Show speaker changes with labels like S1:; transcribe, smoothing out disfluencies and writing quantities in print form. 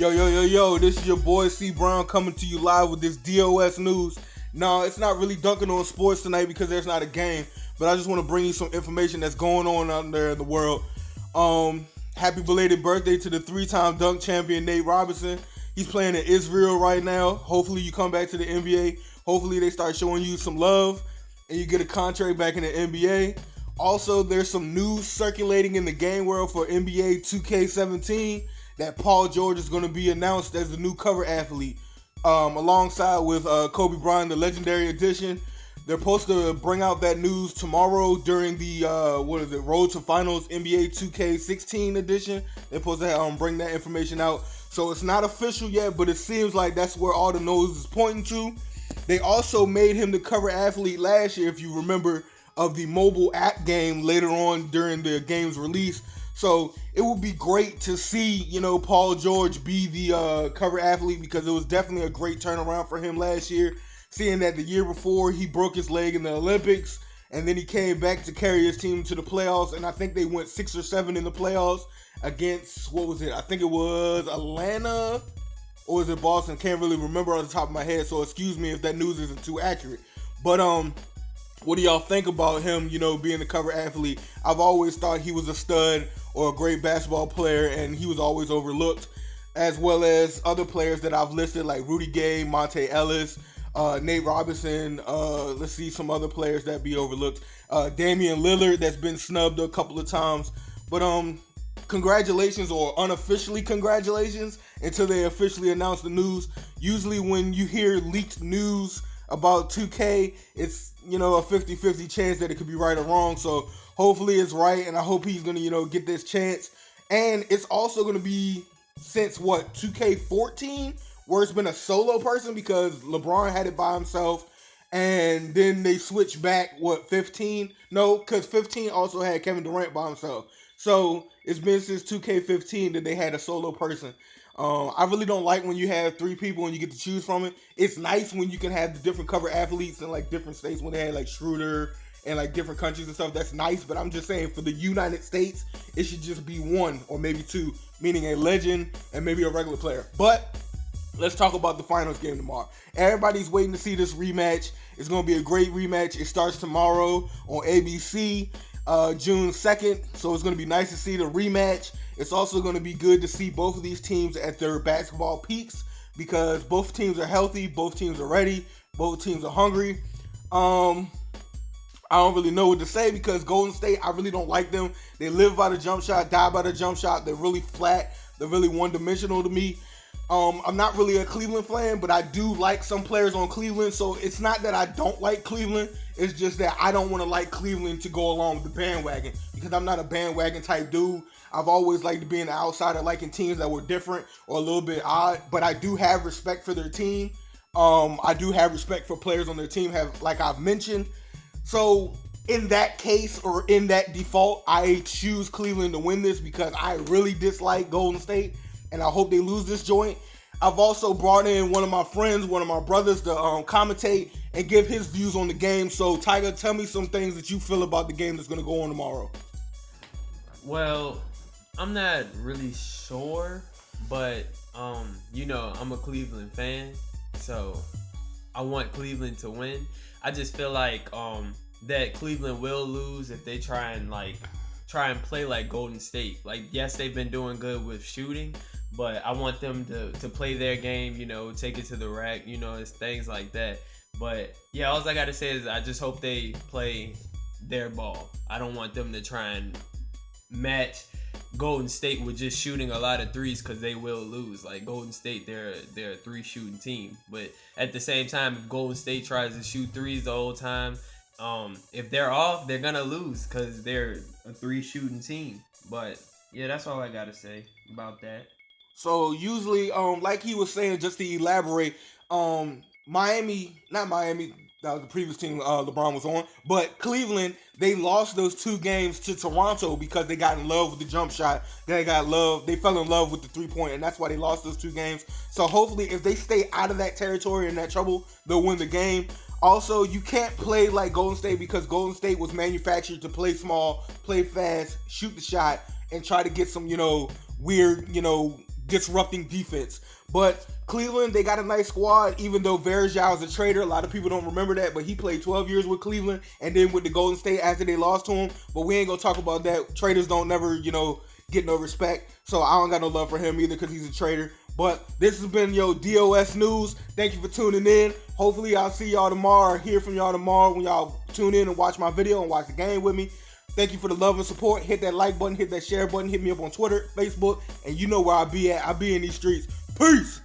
S1: Yo, this is your boy CeeBrown coming to you live with this DOS news. No, it's not really dunking on sports tonight because there's not a game, but I just want to bring you some information that's going on out there in the world. Happy belated birthday to the 3-time dunk champion Nate Robinson. He's playing in Israel right now. Hopefully you come back to the NBA. Hopefully they start showing you some love and you get a contract back in the NBA. Also, there's some news circulating in the game world for NBA 2K17 that Paul George is going to be announced as the new cover athlete, alongside with Kobe Bryant, the Legendary Edition. They're supposed to bring out that news tomorrow during the Road to Finals NBA 2K16 edition. They're supposed to bring that information out. So it's not official yet, but it seems like that's where all the nose is pointing to. They also made him the cover athlete last year, if you remember, of the mobile app game later on during the game's release. So it would be great to see, Paul George be the cover athlete, because it was definitely a great turnaround for him last year. Seeing that the year before he broke his leg in the Olympics, and then he came back to carry his team to the playoffs, and I think they went 6 or 7 in the playoffs against, I think it was Atlanta, or was it Boston? Can't really remember on the top of my head, so excuse me if that news isn't too accurate. But what do y'all think about him, being the cover athlete? I've always thought he was a stud or a great basketball player, and he was always overlooked, as well as other players that I've listed like Rudy, Monte, Ellis, Nate Robinson. Let's see some other players that be overlooked. Damian Lillard, that's been snubbed a couple of times. But congratulations, or unofficially congratulations, until they officially announce the news. Usually when you hear leaked news about 2K, it's a 50-50 chance that it could be right or wrong. So hopefully it's right, and I hope he's going to get this chance. And it's also going to be since 2K14, where it's been a solo person, because LeBron had it by himself, and then they switched back 15? No, because 15 also had Kevin Durant by himself. So it's been since 2K15 that they had a solo person. I really don't like when you have 3 people and you get to choose from it. It's nice when you can have the different cover athletes in different states, when they had Schroeder and different countries and stuff. That's nice, but I'm just saying for the United States, it should just be 1 or maybe 2, meaning a legend and maybe a regular player. But let's talk about the finals game tomorrow. Everybody's waiting to see this rematch. It's going to be a great rematch. It starts tomorrow on ABC, June 2nd. So it's going to be nice to see the rematch. It's also going to be good to see both of these teams at their basketball peaks, because both teams are healthy, both teams are ready, both teams are hungry. I don't really know what to say, because Golden State, I really don't like them. They live by the jump shot, die by the jump shot. They're really flat. They're really one-dimensional to me. I'm not really a Cleveland fan, but I do like some players on Cleveland. So it's not that I don't like Cleveland. It's just that I don't want to like Cleveland to go along with the bandwagon, because I'm not a bandwagon type dude. I've always liked to be an outsider, liking teams that were different or a little bit odd. But I do have respect for their team. I do have respect for players on their team, like I've mentioned. So in that case, or in that default, I choose Cleveland to win this, because I really dislike Golden State, and I hope they lose this joint. I've also brought in one of my friends, one of my brothers, to commentate and give his views on the game. So, Tiger, tell me some things that you feel about the game that's going to go on tomorrow.
S2: Well, I'm not really sure, but, I'm a Cleveland fan, so I want Cleveland to win. I just feel like that Cleveland will lose if they try and play like Golden State. Yes, they've been doing good with shooting, but I want them to play their game, take it to the rack, it's things like that. But yeah, all I gotta say is I just hope they play their ball. I don't want them to try and match Golden State with just shooting a lot of threes, because they will lose. Golden State, they're a 3 shooting team. But at the same time, if Golden State tries to shoot threes the whole time, if they're off, they're gonna lose, because they're a 3 shooting team. But yeah, that's all I gotta say about that.
S1: So usually, like he was saying, just to elaborate, not Miami, that was the previous team LeBron was on, but Cleveland, they lost those 2 games to Toronto because they got in love with the jump shot. They fell in love with the 3-point, and that's why they lost those 2 games. So hopefully, if they stay out of that territory and that trouble, they'll win the game. Also, you can't play like Golden State, because Golden State was manufactured to play small, play fast, shoot the shot, and try to get some, weird, disrupting defense. But Cleveland, they got a nice squad, even though Verjao is a traitor. A lot of people don't remember that, but he played 12 years with Cleveland and then with the Golden State after they lost to him. But we ain't going to talk about that. Traitors don't never, get no respect. So I don't got no love for him either because he's a traitor. But this has been your DOS News. Thank you for tuning in. Hopefully I'll see y'all tomorrow or hear from y'all tomorrow when y'all tune in and watch my video and watch the game with me. Thank you for the love and support. Hit that like button, hit that share button, hit me up on Twitter, Facebook, and you know where I be at. I be in these streets. Peace!